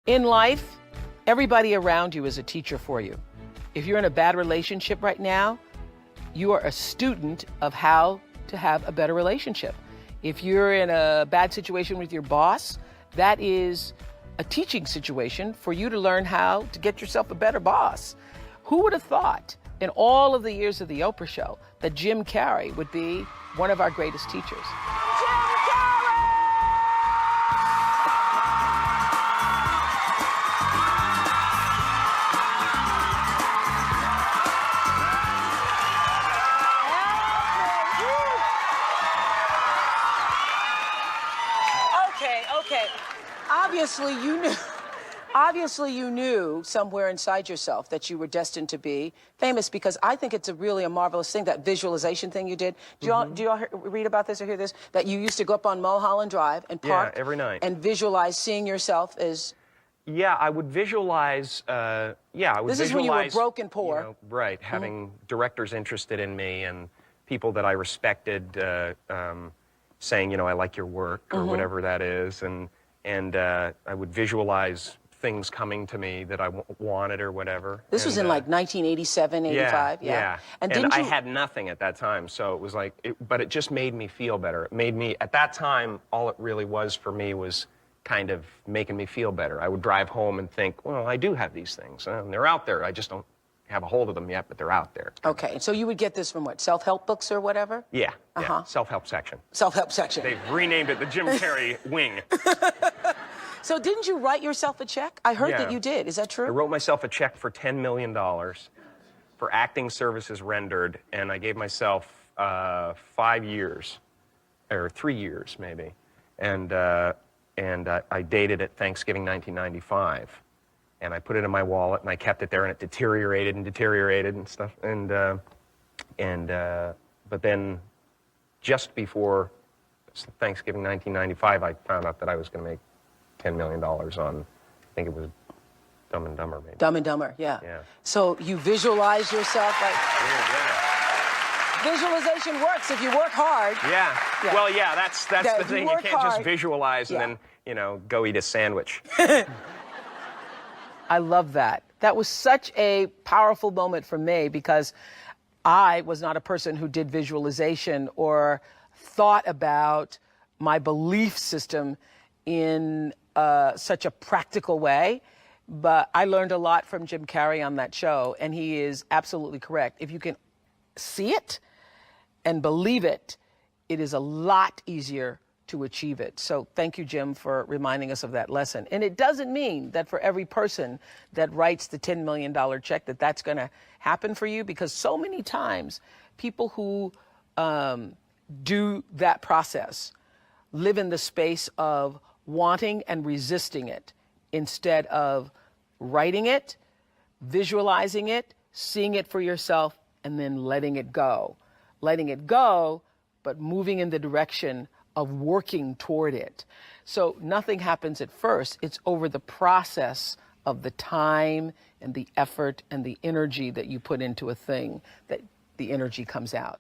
In life, everybody around you is a teacher for you. If you're in a bad relationship right now, you are a student of how to have a better relationship. If you're in a bad situation with your boss, that is a teaching situation for you to learn how to get yourself a better boss. Who would have thought in all of the years of the Oprah Show that Jim Carrey would be one of our greatest teachers? Okay. Obviously you knew somewhere inside yourself that you were destined to be famous, because I think it's really a marvelous thing, that visualization thing you did. Do you all read about this or hear this? That you used to go up on Mulholland Drive and park every night and visualize seeing yourself as... Yeah, I would visualize, This is when you were broke and poor. You know, right, having directors interested in me and people that I respected saying, you know, I like your work or whatever that is. And I would visualize things coming to me that I wanted or whatever. This was in like 1987, 85? Yeah. And I had nothing at that time, so it was like, but it just made me feel better. It made me, at that time, all it really was for me was kind of making me feel better. I would drive home and think, well, I do have these things, and they're out there. I just don't have a hold of them yet, but they're out there. Okay, so you would get this from what, self-help books or whatever? Yeah, self-help section. Self-help section. They've renamed it the Jim Carrey wing. So didn't you write yourself a check? I heard that you did. Is that true? I wrote myself a check for $10 million for acting services rendered, and I gave myself 5 years, or 3 years maybe, and I dated it Thanksgiving 1995, and I put it in my wallet, and I kept it there, and it deteriorated and stuff, but then just before Thanksgiving 1995, I found out that I was going to make $10 million on, I think it was Dumb and Dumber, maybe. Dumb and Dumber, yeah. So you visualize yourself like... Visualization works if you work hard. Yeah. Well, yeah, that's the thing. You can't just visualize and then, you know, go eat a sandwich. I love that. That was such a powerful moment for me, because I was not a person who did visualization or thought about my belief system in such a practical way. But I learned a lot from Jim Carrey on that show, and he is absolutely correct. If you can see it and believe it, it is a lot easier to achieve it. So thank you, Jim, for reminding us of that lesson. And it doesn't mean that for every person that writes the $10 million check that that's going to happen for you, because so many times people who do that process live in the space of wanting and resisting it instead of writing it, visualizing it, seeing it for yourself, and then letting it go. Letting it go, but moving in the direction of working toward it. So nothing happens at first. It's over the process of the time and the effort and the energy that you put into a thing that the energy comes out.